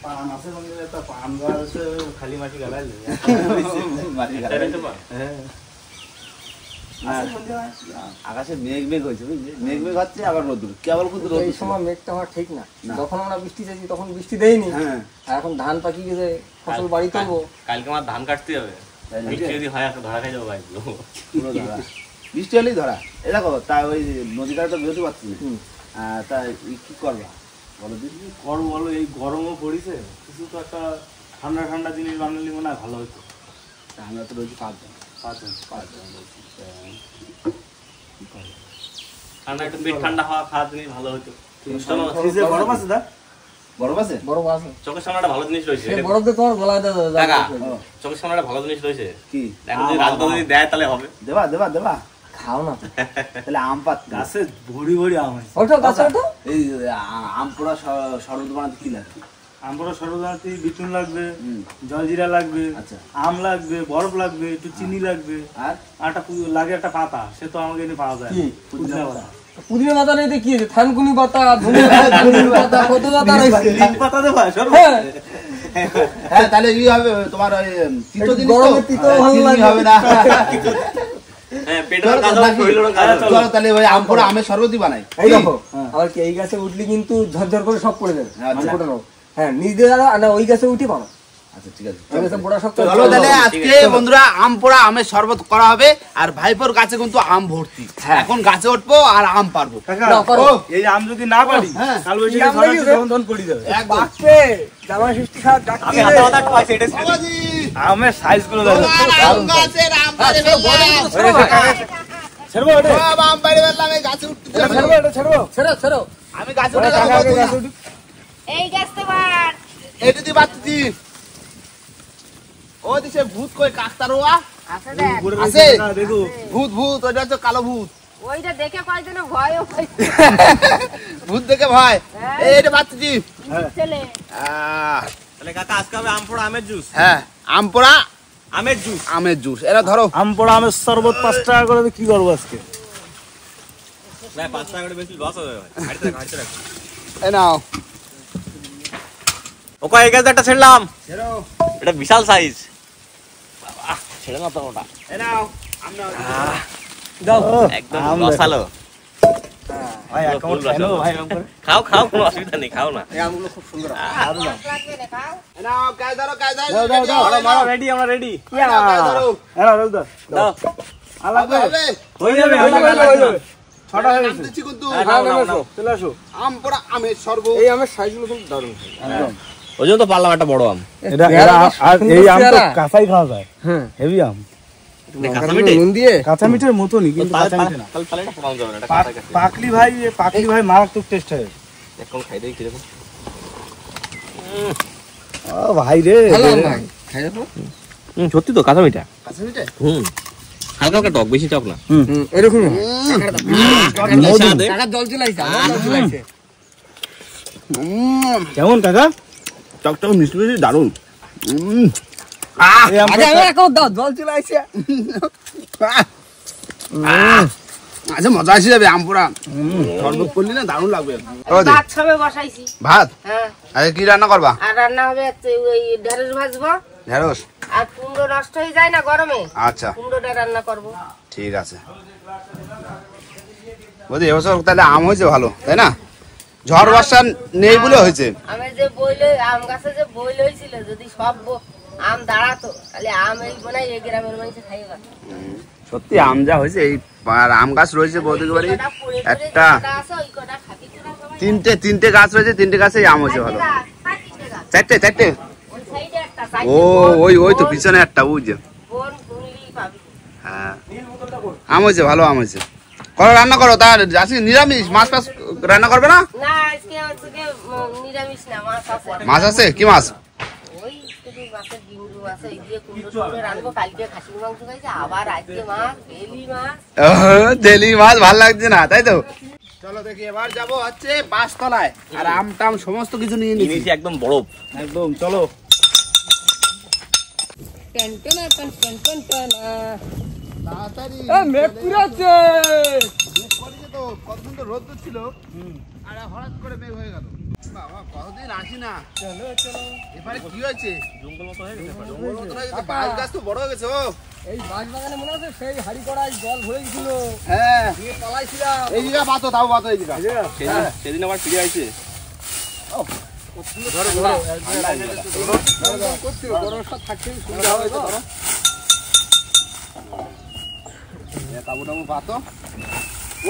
পান আছে বন্ধু, একটা পান গাছ আছে খালি মাটি গালাইলে মাটি গালাইলে আকাশে মেঘ মেঘ হয়েছে বুঝলি, মেঘ মেঘ হচ্ছে আবার রোদ্দুর, কেবল কিন্তু রোদ। এই সময় মেঘটা হওয়া ঠিক না, যখন আমরা বৃষ্টি চাইছি তখন বৃষ্টি দেয়নি। আর এখন ধান পাকিয়ে গেছে, ফসল বাড়ি তুলবো, কালকে আমার ধান কাটতে হবে, বৃষ্টি যদি হয় ধরা খাই যাবো ভাই, পুরো ধরা, বৃষ্টি হলেই ধরা। এ দেখো তা ওই নদীটা তো বেরোতে পারছি না, তা কি করবা বলো দিদি? করবো বলো, এই গরমও পড়িছে, কিছু তো একটা ঠান্ডা ঠান্ডা জিনিস বানালে মনে হয় ভালো হতো। আমরা তো রয়েছি 5 জন, ঠান্ডা একটু পেট ঠান্ডা হওয়া খাওয়া জিনিস ভালো হতো। বরফ আছে দা, বরফ আছে, বরফ আছে, চোখের সামনে একটা ভালো জিনিস রয়েছে, বরফ দিয়ে তোমার গলায় দেখা চোখের সামনে একটা ভালো জিনিস রয়েছে কি যদি রাজদা যদি দেয় তাহলে হবে। দেবা দেবা দেবা, খাও না তাহলে আম পাত গাছে ভরি ভরি আম আছে, ওঠো গাছে ওঠো। এই আম পোড়া শরবত বানাতে কি লাগে? আম পোড়া শরবত বানাতে বিচুন লাগবে, জলজিরা লাগবে, আচ্ছা আম লাগবে, বরফ লাগবে, একটু চিনি লাগবে, আর একটা লাগে একটা পাতা, সে তো আমাকে এনে পাওয়া যায় না, পুদিনা পাতা। পুদিনা পাতা নেই তো কি আছে, থানকুনি পাতা, ধনিয়া পাতা, কত পাতা রয়েছে, নিম পাতা দেবা শরবত। হ্যাঁ তাহলে কি হবে তোমার, ওই তিতো জিনিস তো গরমে তিতো ভালো লাগে হবে না। হ্যাঁ পেটের কাজ হবে, শরীরের কাজ হবে। চলো তাহলে ওই আম পোড়া আমের শরবতই বানাই। এই দেখো আবার কি, এই গাছে উঠলে কিন্তু ঝরঝর করে সব পড়ে যাবে। হ্যাঁ নিজ দিয়ে দাঁড়া, না ওই গাছে উঠি পারো। আচ্ছা ঠিক আছে, চলো তাহলে আজকে বন্ধুরা আম পোড়া আমের শরবত করা হবে। আর ভাইপোর গাছে কিন্তু আম ভর্তি, এখন গাছে উঠবো আর আম পারবো। এই আম যদি না পারি কাল বৈশাখী ধন পড়ে যাবে। জামা সৃষ্টি খাওয়া ডাকতে আমি হাতে হাতে পাইছি, এটা আমের সাইজ গুলো দেখো, আম গাছের আম পারে ছেড়বো ওটা, সব আম পারে বললাম, এই গাছে উঠতে ছেড়বো এটা ছেড়বো, ছেড়ো ছেড়ো, আমি গাছে উঠে যাবো। এই গাছ তো বার এইটা দি বাচ্চি ও দিছে ভূত কই কাকতারোয়া আছে দেখ, আছে দেখো ভূত, ভূত ওইটা হচ্ছে কালো ভূত, ওইটা দেখে কয়জন ভয়ও পাইছে ভূত দেখে ভয়। এইটা বাচ্চি ছেলে। তাহলে কাকা আজকে হবে আম পোড়া আমের জুস। হ্যাঁ আম পোড়া আমের জুস, আমের জুস। এরা ধরো আম পোড়া আমের শরবত 5 টাকা করে, কি করবো আজকে? না 5 টাকা করে বেশি লস হবে ভাই, হাঁটতে রাখ হাঁটতে রাখ। এই নাও ওকে এই গাছ একটা ছেড়লাম, এটা বিশাল সাইজ, বাবা ছেড়ে না তো ওটা। এই নাও আমরা দাও একদম রসালো ভাই, এখন খাও ভাই, খাও খাও, কোনো অসুবিধা নেই, খাও না। এই আমগুলো খুব সুন্দর। লাগবে না খাও। এই নাও কাজ ধরো, কাজ ধরো, দাও দাও দাও, মারা রেডি, আমরা রেডি। কাজ ধরো এরা রোজ দাও দাও, আলাদা হবে হয়ে যাবে, হয়ে যাবে, ছটা হয়ে গেছে। দিচ্ছি কিন্তু চলে আসো। আম পোড়া আমের শরবত। এই আমের সাইজগুলো কিন্তু দারুণ, একদম ওই জন্য তো পারলাম একটা বড় আম। এটা আর এই আম তো কাঁচাই খাওয়া যায়, হ্যাঁ হেভি আম, কাঁচা মিঠে নুন দিয়ে, কাঁচা মিঠের মতনই, কিন্তু কাঁচা মিঠে না। তাহলে এটা পাওয়া যাবে না, এটা কাঁচা কাঁচা। পাকলি ভাই মারাত্মক টেস্ট হয়। এখন খাই দেই কি দেখো, ও ভাই রে, ভালো আম ভাই, খাই দেখো। সত্যি তো কাঁচা মিঠা, কাছে মিটে হালকা হালকা টক, বেশি টক না। এরকম মধু। টাকা জল চলাইছে, আমার জল চলাইছে। কেমন কাকা? টক টক মিষ্টি মিষ্টি দারুণ। আগে আমি একদম দাও, জল চলাইছে। আচ্ছা মজা আসে যাবে আম পোড়া শরবত করলি না, দারুণ লাগবে। ভাত সবে বসাইছি। ভাত হ্যাঁ, আরে কি রান্না করবা? আর রান্না হবে ওই ঢেঁড়স ভাজবো, ঢেঁড়স। আর কুমড়ো নষ্ট হয়ে যায় না গরমে, আচ্ছা কুমড়োটা রান্না করবো। ঠিক আছে। বুঝলি এবছর তাহলে আম হয়েছে ভালো, তাই না? ঝড় বর্ষা নেই বলে হয়েছে। আমি যে আম গাছে যে বই লইছিল, যদি সব আম দাঁড়াতো তাহলে আম এই মনে হয় এই গ্রামের মানুষ খাইবা। সত্যি আম যা হয়েছে, এই আর আম গাছ রয়েছে বৌদির বাড়ি একটা, তিনটে গাছ রয়েছে, তিনটে গাছে আম হয়েছে ভালো। চারটে চারটে, ও ওই ওই তো পিছনে একটা, বুঝছে। হ্যাঁ আম হয়েছে ভালো, আম হয়েছে। করো রান্না করো, তার আজকে নিরামিষ, মাছ ফাছ রান্না করবে না? না আজকে হচ্ছে নিরামিষ না, মাছ আছে। মাছ আছে? কি মাছ? ওই শুধু মাছের ডিমরু আছে, এই দিয়ে কুমড়ো টুমড়ো রান্নবো। কালকে খাসির মাংস খাইছে, আবার আজকে মাছ, বেলি মাছ। তেলি মাছ ভাল লাগছে না, তাই তো? চলো দেখি এবার যাবো হচ্ছে বাসতলায়, আর আম টাম সমস্ত কিছু নিয়ে নিয়েছি, একদম বরফ একদম। চলো তাড়াতাড়ি। মেঘ পুরাচ্ছে, তো কতদিন তো রোদ ছিল, আর হঠাৎ করে মেঘ হয়ে গেল। বাবা কতদিন আসি না। চলো চলো। এবারে কি হয়েছে? জঙ্গল মতো হয়ে গেছে জঙ্গল মতো হয়ে গেছে, বাঁশ গাছ তো বড় হয়ে গেছে। ও এই বাঁশ বাগানে মনে আছে সেই হাড়ি কড়াই জল ভরে গেছিল, হ্যাঁ দিয়ে পালাইছিলাম। এই জায়গা বাতো, তাও বাতো এই জায়গা। সেদিন আবার ফিরে আইছে ধরো ধরো করছিল গরমের সাথে থাকতে সুবিধা হবে তো। তাবু টাবু বাতো।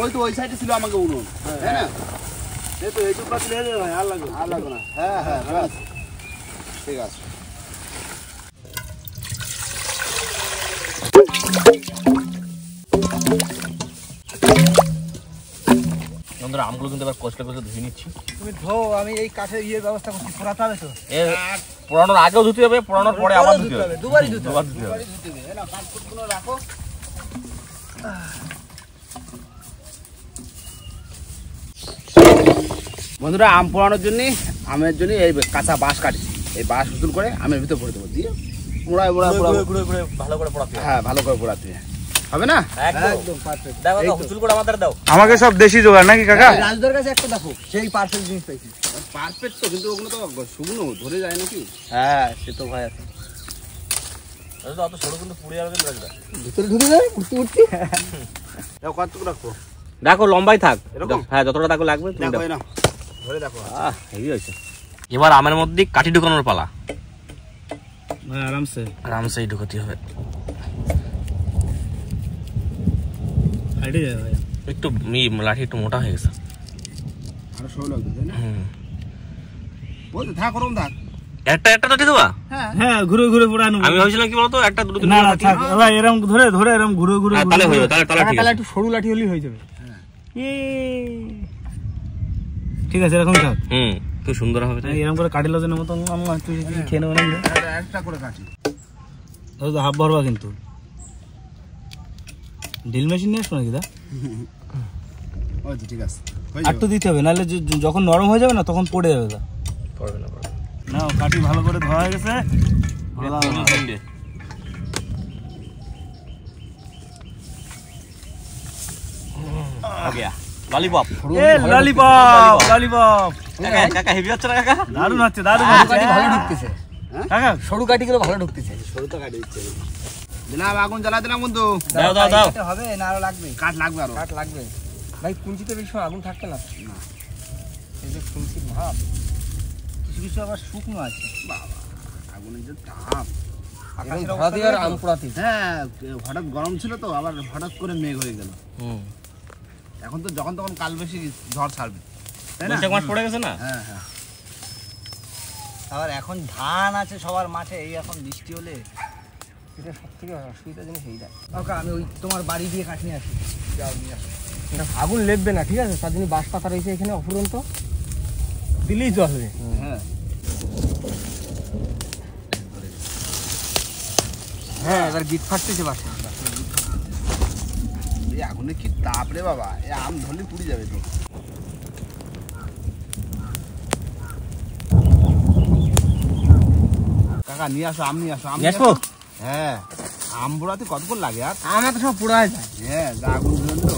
ওই তো ওই সাইডে ছিল আমাকে উনুন, তাই না? এই তো এইটুকু পাতলে হয়ে যাবে ভাই, আর লাগবে আর লাগবে না। হ্যাঁ হ্যাঁ ব্যাস, ঠিক আছে। বন্ধুরা আমগুলো কিন্তু এবার কষ্ট করে ধুয়ে নিচ্ছি। তুমি ধো, আমি এই কাঠের ইয়ের ব্যবস্থা করছি, পোড়াতে হবে তো। এর পোড়ানোর আগেও ধুতে হবে, পোড়ানোর পরে আবার ধুতে হবে, দুবারই ধুতে হবে। দুবার ধুতে হবে। এই নাও, কাঠকুটগুলো রাখো। বন্ধুরা আম পোড়ানোর জন্য, আমের জন্য এই কাঁচা বাঁশ কাটি, এই বাঁশ উসুল করে আমের ভিতরে ভরে দেবো, দিয়ে মোড়ায় মোড়ায় ঘুরে ঘুরে ভালো করে পোড়াতে হবে। হ্যাঁ ভালো করে পোড়াতে হবে না? একদম পারফেক্ট। দাও দাও হুচুল করে আমাদের দাও। আমাকে সব দেশি জোগাড় নাকি কাকা? রাজদার কাছে একটা দেখো, সেই পারফেক্ট জিনিস পাইছি। পারফেক্ট তো, কিন্তু ওগুলো তো শুকনো ধরে যায় নাকি? হ্যাঁ সে তো ভাই আছে। অত সরু কিন্তু পুড়ে যাবে কিন্তু রাজদা। ভিতরে ঢুকে যাবে উঠতে উঠতে। দেখো কতটুকু রাখবো, দেখো লম্বাই থাক এরকম? হ্যাঁ যতটা তাকে লাগবে তুমি দেখো দাও। এই নাও, ধরে দেখো। হেভি হয়েছে। এবার আমের মধ্যে কাঠি ঢুকানোর পালা। আরামসে আরামসেই ঢুকাতে হবে। হাইটে যায় ভাই। একটু লাঠি একটু মোটা হয়ে গেছে। আরো সরু লাগবে, তাই না? হুম বলতে থাক, ওরকম থাক। একটা একটা লাঠি দেবা? হ্যাঁ ঘুরে ঘুরে পোড়ানো। আমি ভাবছিলাম কি বলতো একটা দুটো না না থাক ভাই, এরকম ধরে ধরে এরকম ঘুরে ঘুরে তাহলে হয়ে যাবে, তাহলে তাহলে ঠিক তাহলে আছে। একটু সরু লাঠি হলেই হয়ে যাবে। ঠিক আছে এরকম থাক। হুম খুব সুন্দর হবে। এরকম করে কাটি লজনের মতন আমরা তুই যদি খেয়ে নেবো নাকি? একটা করে কাটি। তো হাফ ভরবা কিন্তু। ড্রিল মেশিন নিয়ে আসবো নাকি দা? ওই তো ঠিক আছে, আর তো দিতে হবে, নাহলে যখন নরম হয়ে যাবে না তখন পড়ে যাবে দা। পড়বে না পড়বে না কাটি ভালো করে ধোয়া হয়ে গেছে। না। हो गया लॉलीपॉप। এ ললিপপ ললিপপ কাকা কাকা হেভি হচ্ছে না কাকা? দারুণ হচ্ছে দারুণ সরু হচ্ছে কাঠি ভালো ঢুকতেছে, কাকা। সরু কাঠিগুলো ভালো ঢুকতেছে। সরু তো কাটি দিচ্ছে। দিলাম, আগুন জ্বালা দিলাম বন্ধু। দাও দাও দাও। এটা হবে না আরো লাগবে? কাঠ লাগবে আরো। কাঠ লাগবে ভাই, কুঞ্চিতে বেশি সময় আগুন থাকতে না। এই যে কুঞ্চির ভাব, কিছু কিছু আবার শুকনো আছে। বাবা আগুনের যে তাপ। আকাশের ধরাতে আর আম পোড়াতে। হ্যাঁ হঠাৎ গরম ছিল তো, আবার হঠাৎ করে মেঘ হয়ে গেল। হুম এখন তো যখন তখন কাল বেশি ঝড় ছাড়বে, তাই না? বৈশাখ মাস পড়ে গেছে না? হ্যাঁ হ্যাঁ। আবার এখন ধান আছে সবার মাঠে, এই এখন বৃষ্টি হলে এটা সব থেকে অসুবিধা জিনিস এইটা। কাকা আমি ওই তোমার বাড়ি দিয়ে কাঠ নিয়ে আসি, যাও নিয়ে আসো। এটা আগুন লেপবে না, ঠিক আছে? তার জন্য বাঁশ পাতা রয়েছে এখানে অফুরন্ত, দিলেই তো আসবে। হ্যাঁ হ্যাঁ এবার গিট ফাটতেছে বাসে। এই আগুনে কি তাপ রে বাবা, এই আম ধরলে পুড়ে যাবে তো। কাকা নিয়ে আসো, আম নিয়ে আসো। আম নিয়ে আসবো? হ্যাঁ, আম পোড়াতে কতক্ষণ লাগে আর? আমার তো সব পোড়ায় যায়। হ্যাঁ যা আগুন ধরুন তো।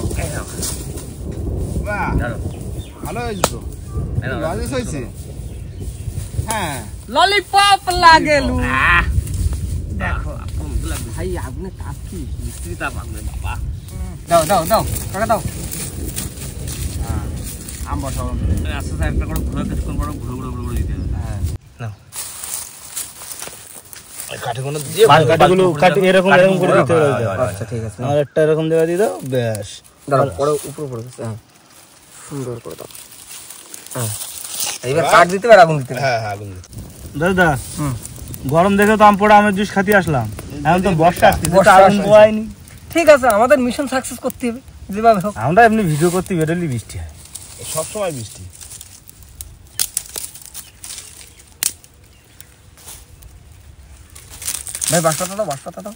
বাহ ভালো হয়েছে তো, লজেস হয়েছে। হ্যাঁ ললিপপ লাগে লু। দেখো ভাই আগুনে তাপ কি, মিস্ত্রি তাপ আনবে বাবা। দাও দাও দাও কাকা দাও। আম বসাবো। আস্তে আস্তে একটা করে ঘুরে কিছুক্ষণ পর ঘুরে ঘুরে ঘুরে ঘুরে দিতে হবে। হ্যাঁ নাও কাঠিগুলো দিয়ে কাঠিগুলো কাটি এরকম এরকম করে দিতে হবে। আচ্ছা ঠিক আছে, আর একটা এরকম দেওয়া দিয়ে দাও ব্যাস। দাঁড়াও পরে উপরে পড়ে গেছে। হ্যাঁ সুন্দর করে দাও। হ্যাঁ এইবার কাঠ দিতে হবে আর আগুন দিতে হবে। হ্যাঁ হ্যাঁ আগুন দিতে। দাদা গরম দেখে তো আম পোড়া আমের জুস খাতে আসলাম, এখন তো বর্ষা আসছে, বর্ষা আগুন আসছে। পোয়াইনি। ঠিক আছে, আমাদের মিশন সাকসেস করতে হবে যেভাবে হোক। আমরা এমনি ভিডিও করতে বেরোলি বৃষ্টি হয়। সবসময় বৃষ্টি। ভাই বাঁশ পাতা দাও, বাঁশ পাতা দাও।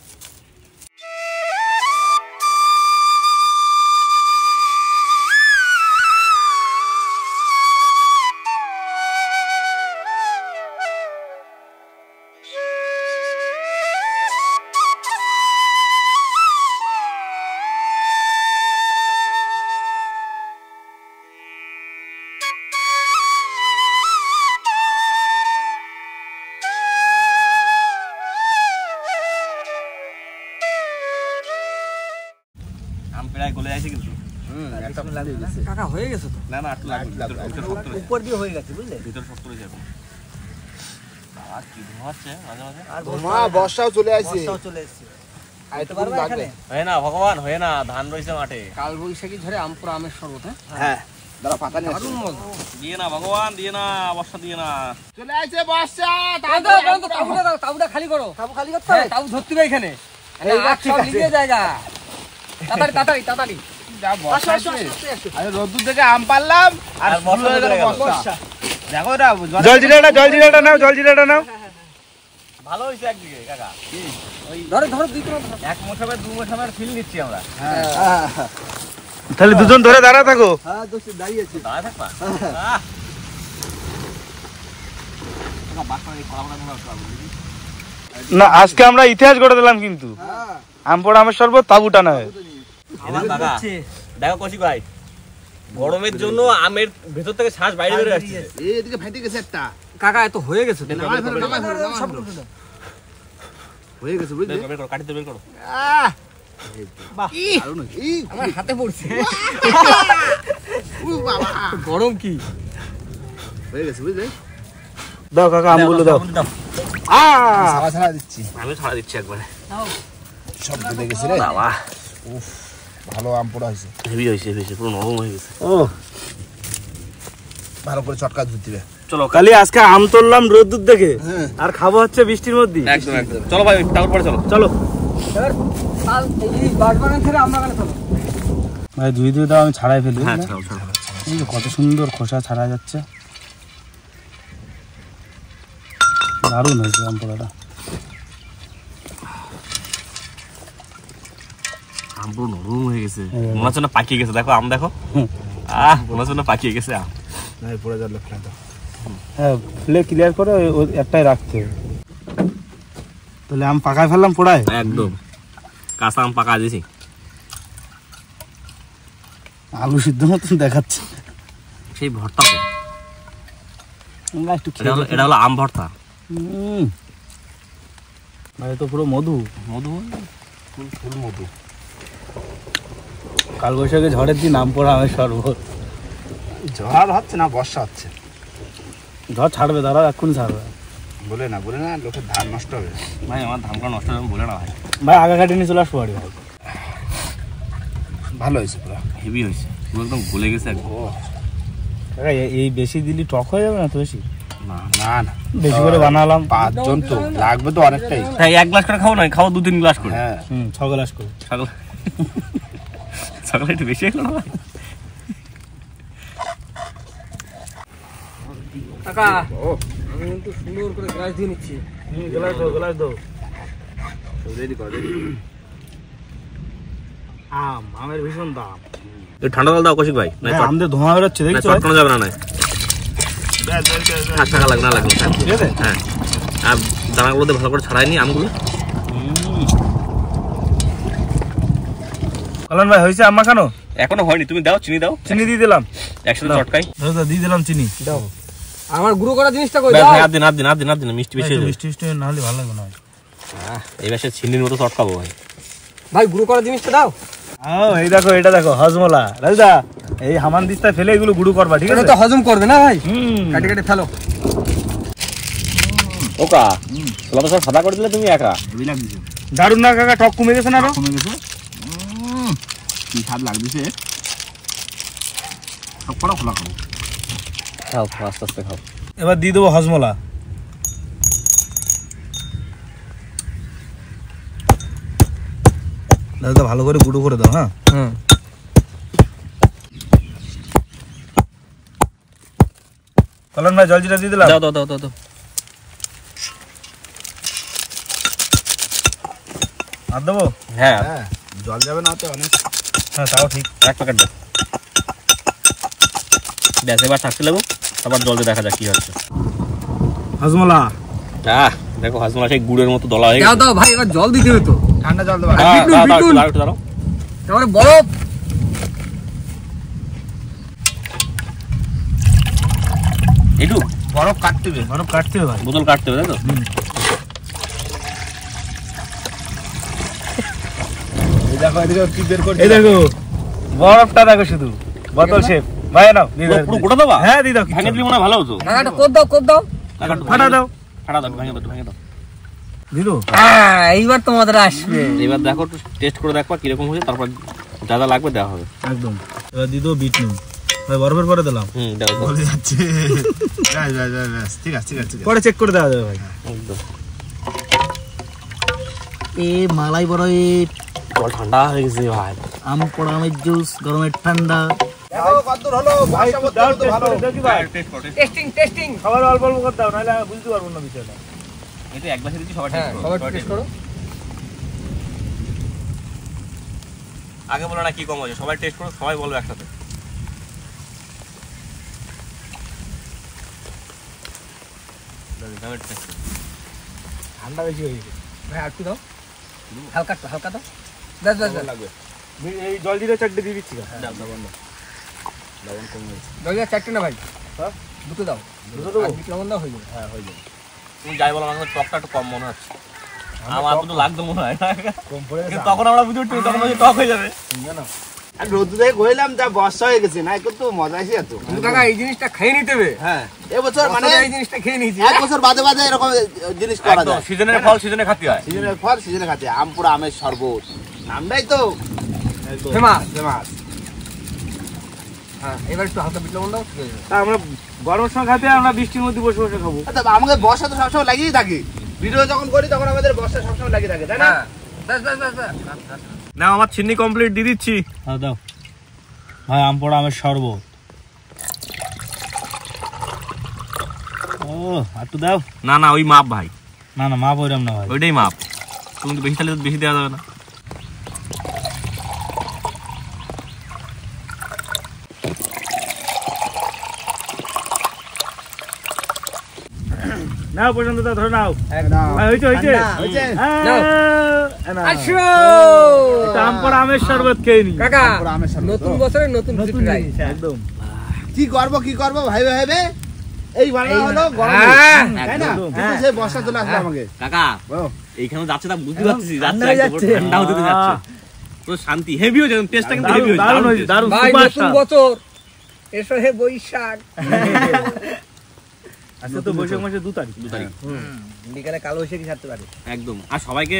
প্রায় গলে যাচ্ছে কিন্তু কাকা হয়ে গেছে তো না না একটু লাগবে উপর দিয়ে হয়ে গেছে বুঝলে ভিতর শক্ত হয়ে যাবে আর কি ধোয়াচ্ছে মাঝে মাঝে আর মা বর্ষাও চলে আসছে চলে এসেছে আইতে পারবে এখানে হয় না ভগবান হয় না ধান রইছে মাঠে কাল বৈশাখী ঝড়ে আমপুরা আমের শরবত হ্যাঁ দাঁড়া পাতা নিয়ে দারুণ মজা দিয়ে না ভগবান দিয়ে না বর্ষা দিয়ে না চলে আসছে বর্ষা তাবুটা খালি করো তাবু খালি করতে হবে তাবু ধরতে হবে এখানে এই সব লিখে জায়গা তাড়াতাড়ি তাড়াতাড়ি তাড়াতাড়ি যা বর্ষা আসছে আরে রোদ্দুর থেকে আম পারলাম আর বর্ষা হয়ে গেল চলে গেল। বর্ষা দেখো এটা জলজিরাটা নাও ভালো হয়েছে একদিকে কাকা ধরো ধরো দুই তোমার এক মোসামের দু মোসামের ফিল নিচ্ছি আমরা তাহলে দুজন ধরে দাঁড়া থাকো হ্যাঁ দোস্ত দাঁড়িয়ে আছে দাঁড়ায় থাকবা বাসা এই কলাবড়া ধরা না আজকে আমরা ইতিহাস গড়ে দিলাম কিন্তু আমপোড়া আমের শরবত তাবু টানা হয় কাকা দেখো কৌশিক ভাই গরমের জন্য আমের ভেতর থেকে শ্বাস বাইরে বেরিয়ে আসছে এদিকে ফেটে গেছে একটা কাকা এত হয়ে গেছে তো নামাই ফেলো সব হয়ে গেছে বুঝলে বের করো কাটিতে বের করো আমার হাতে পড়ছে ও বাবা গরম কি হয়ে গেছে বুঝলে দাও কাকা আমগুলো দাও ছাড়া দিচ্ছি আমি ছাড়া দিচ্ছি একবারে সব ফেটে গেছে রে বাবা ভালো আম পোড়া হয়েছে হেভি হয়েছে পুরো নরম হয়ে গেছে ও ভালো করে চটকা ধুতে চলো কালি আজকে আম তুললাম রোদ্দুর দেখে আর খাবো হচ্ছে বৃষ্টির মধ্যে একদম একদম চলো ভাই তারপর পরে চলো চলো এবার কাল এই বাগবাগান ছেড়ে আমরা গানে চলো ভাই ধুয়ে দাও আমি ছাড়াই ফেলি হ্যাঁ বুঝলে? ছাড়ো ছাড়ো এই যে কত সুন্দর খোসা ছাড়া যাচ্ছে দারুণ হয়েছে আম পোড়াটা আম পুরো নরম হয়ে গেছে হ্যাঁ। মনে হচ্ছে না পাকিয়ে গেছে দেখো আম দেখো মনে হচ্ছে না পাকিয়ে গেছে আম নাই পড়ে যাবে ফেলে হ্যাঁ ফেলে ক্লিয়ার করে ওই একটাই রাখতে হবে তাহলে আম পাকায় ফেললাম পোড়ায় একদম কাঁচা আম পাকা দিয়েছি আলু সিদ্ধ মতন দেখাচ্ছে সেই ভর্তা তো আমরা একটু এটা হলো এটা হলো আম ভর্তা ভাই তো পুরো মধু মধু ফুল মধু কাল বৈশাখে ঝড়ের দিন আম পোড়া আমের শরবত ঝড় হচ্ছে না বর্ষা হচ্ছে ঝড় ছাড়বে দাঁড়াও এক্ষুনি ছাড়বে বলে না লোকের ধান নষ্ট হবে ভাই আমার ধানটা নষ্ট হবে বলে না ভাই ভাই আগা কাটি নিয়ে চলে আসবো বাড়ি ভাই ভালো হয়েছে পুরো হেভি হয়েছে পুরো একদম গলে গেছে একদম কাকা এই বেশি দিলি টক হয়ে যাবে না তো বেশি না না না বেশি করে বানালাম 5 জন তো লাগবে তো অনেকটাই তাই এক গ্লাস করে খাবো না খাবো 2-3 গ্লাস করে হ্যাঁ 6 গ্লাস করে সকালে একটু বেশি হলো না ভাই কাকা আমি কিন্তু সুন্দর করে গ্লাস দিয়ে নিচ্ছি গ্লাস দাও রেডি কর আমের ভীষণ দাম ঠান্ডা জল দাও কৌশিক ভাই না আমাদের ধোঁয়া বেরোচ্ছে দেখছো চটকানো যাবে না না টাকা লাগ না লাগবে ঠিক আছে হ্যাঁ আর দানাগুলোতে ভালো করে ছাড়াই নি আমগুলো কল্যাণ ভাই হয়েছে আম মাখানো এখনো হয়নি তুমি দাও চিনি দাও চিনি দিয়ে দিলাম একসাথে চটকাই দাদা দিয়ে দিলাম চিনি দাও আমার গুঁড়ো করা জিনিসটা কই ব্যাস দাও ভাই আর দিন মিষ্টি বেশি হয়ে যাবে মিষ্টি মিষ্টি না হলে ভালো লাগবে না এবার সে চিনির মতো চটকাবো ভাই ভাই গুঁড়ো করা জিনিসটা দাও এই দেখো এটা দেখো হজমলা রাজদা এই হামান দিস্তা ফেলে এগুলো গুঁড়ো করবা ঠিক এটা আছে তো হজম করবে না ভাই হুম কাটি কাটি ফেলো ওকা তোলা তো সব সাদা করে দিলে তুমি একা হেভি লাগছে দারুণ না কাকা টক কমে গেছে না আরো কমে গেছে কি স্বাদ লাগছে সব খোলা খাবো খাও আস্তে আস্তে খাও এবার দিয়ে দেবো হজমলা দাদা ভালো করে গুঁড়ো করে দাও হ্যাঁ কল্যাণ ভাই জল জিরা দিয়ে দিলাম দাও দাও দাও দাও দাও আর দেবো হ্যাঁ হ্যাঁ জল যাবে না তো অনেক হ্যাঁ তাও ঠিক এক প্যাকেট দাও ব্যাস এবার থাকতে লাগো তারপর জল দিয়ে দেখা যাক কি হচ্ছে হজমলা দেখো হাজমা সেই গুড়ের মতো দলা হয়ে দাও দাও ভাই এবার জল দিতে হবে তো ঠান্ডা জল দেবো বিটুল দাও তারপরে বরফ একটু বরফ কাটতে হবে ভাই বোতল কাটতে হবে তাই তো এই দেখো এদিকে কি বের করছে এই দেখো বরফটা দেখো শুধু বোতল শেপ ভাই নাও পুরো গোটা দেবা? হ্যাঁ দিয়ে দাও ভেঙে দিলে মনে হয় ভালো হতো। কাকাটা কোদ দাও ফাটা দাও ভেঙে দাও। দিলো এইবার তোমাদের আসবে। এবার দেখো একটু টেস্ট করে দেখবা কিরকম হয়েছে, তারপর যা যা লাগবে দেওয়া হবে। একদম এবার দিয়ে দাও বিট নুন ভাই বরফের পরে দিলাম দাও বলে যাচ্ছে ঠিক আছে পরে চেক করে দেওয়া যাবে ভাই একদম। এ মালাই বড়ই জল ঠান্ডা হয়ে গেছে ভাই। আম পোড়া আমের জুস গরমের ঠান্ডা। কতদূর হলো বর্ষা পড়তে পড়তে ভালো দেখি ভাই টেস্টিং খাবার অল্প অল্প করে দাও নাহলে বুঝতে পারবো না বিষয়টা। এটা এক গ্লাসে দিচ্ছি, সবাই হ্যাঁ টেস্ট সবাই করো। টেস্ট করো। আগে বলো না কি কম হয়েছে, সবাই টেস্ট করো, সবাই বলবে একসাথে। ঠান্ডা বেশি হয়ে গেছে ভাই আর একটু দাও, হালকা দাও। ব্যাস লাগবে এই জল দিয়ে চারটে দিয়ে দিচ্ছি দলিয়া চারটে না ভাই, হ্যাঁ? দুটো দাও, দুটো দেবো? আর বিট লবণ দাও, হয়ে যাবে। হ্যাঁ হয়ে যাবে তুমি যাই বলো, আমার টকটা একটু কম মনে হচ্ছে। আমার তো লাগতো মনে হয় না, কম পড়ে কিন্তু তখন আমরা বুঝে উঠছি তখন ওই টক হয়ে যাবে। জানো আর রোদ থেকে গইলাম যা বর্ষা হয়ে গেছে না, কিন্তু মজা আসি এত। কিন্তু কাকা এই জিনিসটা খেয়ে নিতে হবে। হ্যাঁ এবছর মানে এই জিনিসটা খেয়ে নিয়েছি। এক বছর বাদে বাদে এরকম জিনিস করা একদম যায়। সিজনের ফল সিজনে খাতে হয়। সিজনের ফল সিজনে খাতে, আম পুরা আমের শরবত নামটাই তো ফেমাস। ফেমাস। হ্যাঁ এবার একটু হালকা বিট লবণ দাও, হয়ে যাবে। তা আমরা গরমের সময় খাতে আমরা বৃষ্টির মধ্যে বসে বসে খাবো। আচ্ছা আমাদের বর্ষা তো সবসময় লাগিয়েই থাকে, ভিডিও যখন করি তখন আমাদের বর্ষা সবসময় লাগিয়ে থাকে, তাই না? হ্যাঁ ব্যাস। না আমার চিনি কমপ্লিট দিয়ে দিচ্ছি। হ্যাঁ দাও ভাই আম পোড়া আমের শরবত। ও একটু দাও। না ওই মাপ ভাই, না মা বইরাম না ভাই ওইটাই মাপ। তুমি তো বেশি তাহলে বেশি দেওয়া যাবে না। নাও পর্যন্ত দাও, ধরে নাও ভাই, হয়েছে হয়েছে? হ্যাঁ, নাও। নাও। আসো এটা আম পোড়া আমের শরবত খেয়ে নি কাকা, পুরো আমের শরবত। নতুন বছরে নতুন নতুন ট্রাই। জিনিস, একদম কি করবো ভাইবে এই বানানো হলো গরমে, হ্যাঁ, তাই না? একদম। কিন্তু সে বর্ষা চলে আসলো আমাকে। কাকা ও, এইখানে যাচ্ছে তা বুঝতে পারছি, ঠান্ডা যাচ্ছে হয়ে একদম যাচ্ছে। ঠান্ডা হতে যাচ্ছে। তো শান্তি হেভি হয়ে যাবে, টেস্টটা কিন্তু হেভি হয়ে দারুণ হয়েছে, দারুণ ভাই সুপার নতুন বছর এসো হে বৈশাখ। আজকে তো বৈশাখ মাসের 2 তারিখ। বিকালে কালো বৈশাখী ছাড়তে পারে। একদম। আর সবাইকে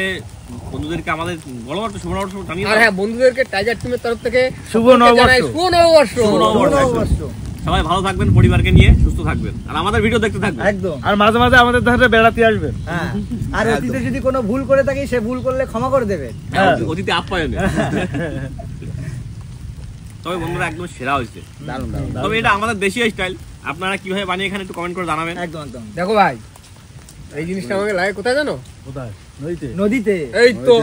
বন্ধুদেরকে আমাদের বড় বড় শুভ নববর্ষ জানিয়ে আর হ্যাঁ বন্ধুদেরকে টাইগার টিমের তরফ থেকে শুভ জানাই নববর্ষ। শুভ নববর্ষ। শুভ নববর্ষ। সবাই ভালো থাকবেন, পরিবারকে নিয়ে সুস্থ থাকবেন, আর আমাদের ভিডিও দেখতে থাকবেন। একদম। আর মাঝে মাঝে আমাদের ধারে বেড়াতে আসবেন। হ্যাঁ আর অতীতে যদি কোনো ভুল করে থাকি সে ভুল করলে ক্ষমা করে দেবেন। হ্যাঁ। অতিথি আপ্যায়নে। তবে বন্ধুরা একদম সেরা হয়েছে। দারুণ। তবে এটা আমাদের দেশি স্টাইল, আপনারা কিভাবে বানিয়ে এখানে একটু কমেন্ট করে জানাবেন। একদম। দেখো ভাই এই জিনিসটা আমাকে লাগে কোথায় জানো? কোথায়? নদীতে। নদীতে। এই তো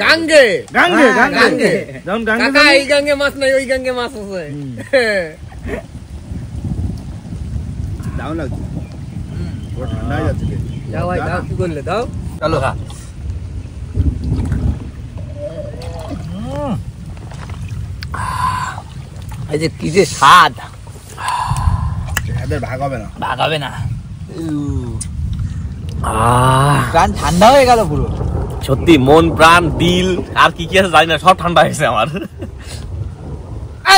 গাঙ্গে। গাঙ্গে হ্যাঁ, গাঙ্গে গাঙ্গে। যেমন গাঙ্গে কাকা এই গাঙ্গে মাছ নাই, ওই গাঙ্গে মাছ আছে। দারুণ লাগছে। পুরো ঠান্ডা হয়ে যাচ্ছে। যাও ভাই দাও, কি করলে দাও। চলো এই যে কি যে স্বাদ, এদের ভাগ হবে না। ভাগাবে না। প্রাণ ঠান্ডা হয়ে গেল পুরো। সত্যি মন প্রাণ দিল আর কি কি আছে জানি না, সব ঠান্ডা হয়েছে আমার।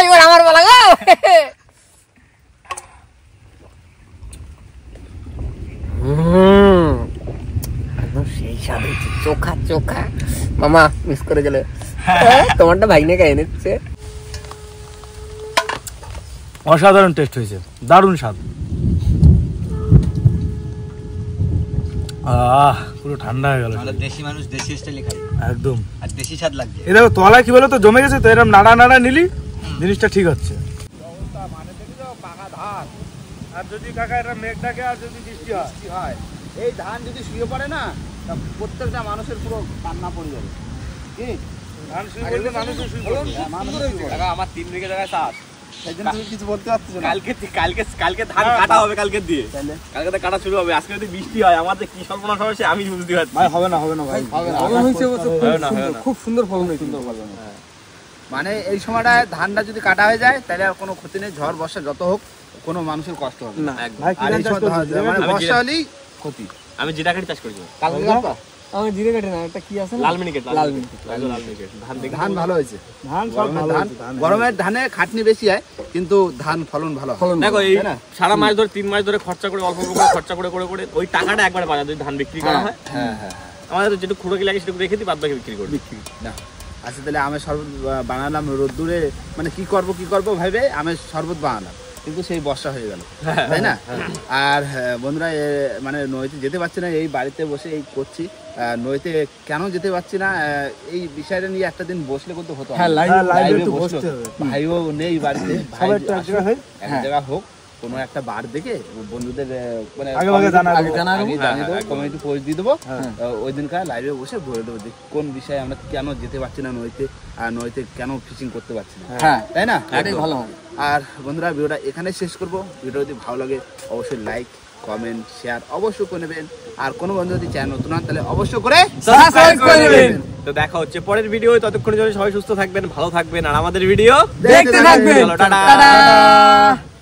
এবার আমার বলা গো। সেই স্বাদ হয়েছে, চোখা মামা মিস করে গেলে। তোমারটা ভাই নিয়ে গায়ে নিচ্ছে। অসাধারণ টেস্ট হয়েছে, দারুণ স্বাদ। পুরো ঠান্ডা হয়ে গেল। দেশি মানুষ দেশি স্টাইলে খায় একদম। আর দেশি স্বাদ লাগছে। এই দেখো তলায় কি বলো তো জমে গেছে তো, এরকম নাড়া নিলি জিনিসটা ঠিক হচ্ছে। আর যদি কাকা এটা মেঘ ডাকে আর যদি বৃষ্টি হয়, এই ধান যদি শুয়ে পড়ে না, তা প্রত্যেকটা মানুষের পুরো কান্না পড়ে যাবে। কি ধান শুয়ে পড়লে মানুষও শুয়ে পড়বে। কাকা আমার 3 বিঘা জায়গায় চাষ। সেই জন্য তুমি কিছু বলতে পারছো না। কালকে ধান কাটা হবে, কালকে দিয়ে কালকে তো কাটা শুরু হবে। আজকে যদি বৃষ্টি হয় আমাদের কি সর্বনাশ হবে সে আমি বুঝতে পারছি। ভাই হবে না ভাই। ফলন হয়েছে এবছর, হবে না। খুব সুন্দর ফলন হয়েছে। মানে এই সময়টায় ধানটা যদি কাটা হয়ে যায় তাহলে আর কোনো ক্ষতি নেই, ঝড় বর্ষা যত হোক কোনো মানুষের কষ্ট হবে না। ভাই কি আর এই ধান চাষ সময় করছিস? মানে আমি বর্ষা হলেই ক্ষতি। আমি জিরা কাঠি চাষ করেছি কালকে কাটবা আমার জিরে কাটে না এটা কি আছে না লাল মিনিকেট লাল মিনিকেট। লাল মিনিকেট ধান দেখে ধান ভালো হয়েছে, ধান সব ভালো ধান হয়েছে, ধান। গরমের ধানে খাটনি বেশি হয় কিন্তু ধান ফলন ভালো হয়। ফলন দেখো এই তাই না? সারা মাস ধরে 3 মাস ধরে খরচা করে অল্প অল্প করে খরচা করে করে করে ওই টাকাটা একবারে বাজার যদি ধান বিক্রি করা হয় হ্যাঁ হ্যাঁ আমাদের যেটুকু খুঁড়ো লাগে সেটুকু রেখে দিই বাদ বাকি বিক্রি করি না আচ্ছা তাহলে আমের শরবত বানালাম রোদ্দুরে, মানে কি করব ভাবে আমের শরবত বানালাম কিন্তু সেই বর্ষা হয়ে গেল, তাই না? আর বন্ধুরা মানে নদীতে যেতে পারছি না, এই বাড়িতে বসে এই করছি। নদীতে কেন যেতে পারছি না এই বিষয়টা নিয়ে একটা দিন বসলে কিন্তু হতো। হ্যাঁ, হ্যাঁ, live লাইভে একটু বসলো। বসতে হবে। ভাইও নেই বাড়িতে, ভাই সবাই একটু এক আসুক, জায়গায় হয়। এক জায়গা হোক, কোনো একটা বার দেখে বন্ধুদের মানে আগে ভাগে জানাবো। আগে জানিয়ে দেবো, হ্যাঁ, কমিউনিটি পোস্ট দিয়ে দেবো। ওই দিনকার লাইভে বসে বলে দেবো যে কোন বিষয়ে আমরা কেন যেতে পারছি না নদীতে, আর নদীতে কেন ফিশিং করতে পারছি না, হ্যাঁ তাই না? এটাই ভালো হয়। আর বন্ধুরা ভিডিওটা এখানে শেষ করবো। ভিডিও যদি ভালো লাগে অবশ্যই লাইক কমেন্ট শেয়ার অবশ্যই করে নেবেন। আর কোনো বন্ধু যদি চ্যানেল নতুন হন তাহলে অবশ্যই করে সাবস্ক্রাইব করে নেবেন। তো দেখা হচ্ছে পরের ভিডিও, ততক্ষণের জন্য সবাই সুস্থ থাকবেন, ভালো থাকবেন, আর আমাদের ভিডিও দেখতে থাকবেন। চলো, টাটা। টাটা।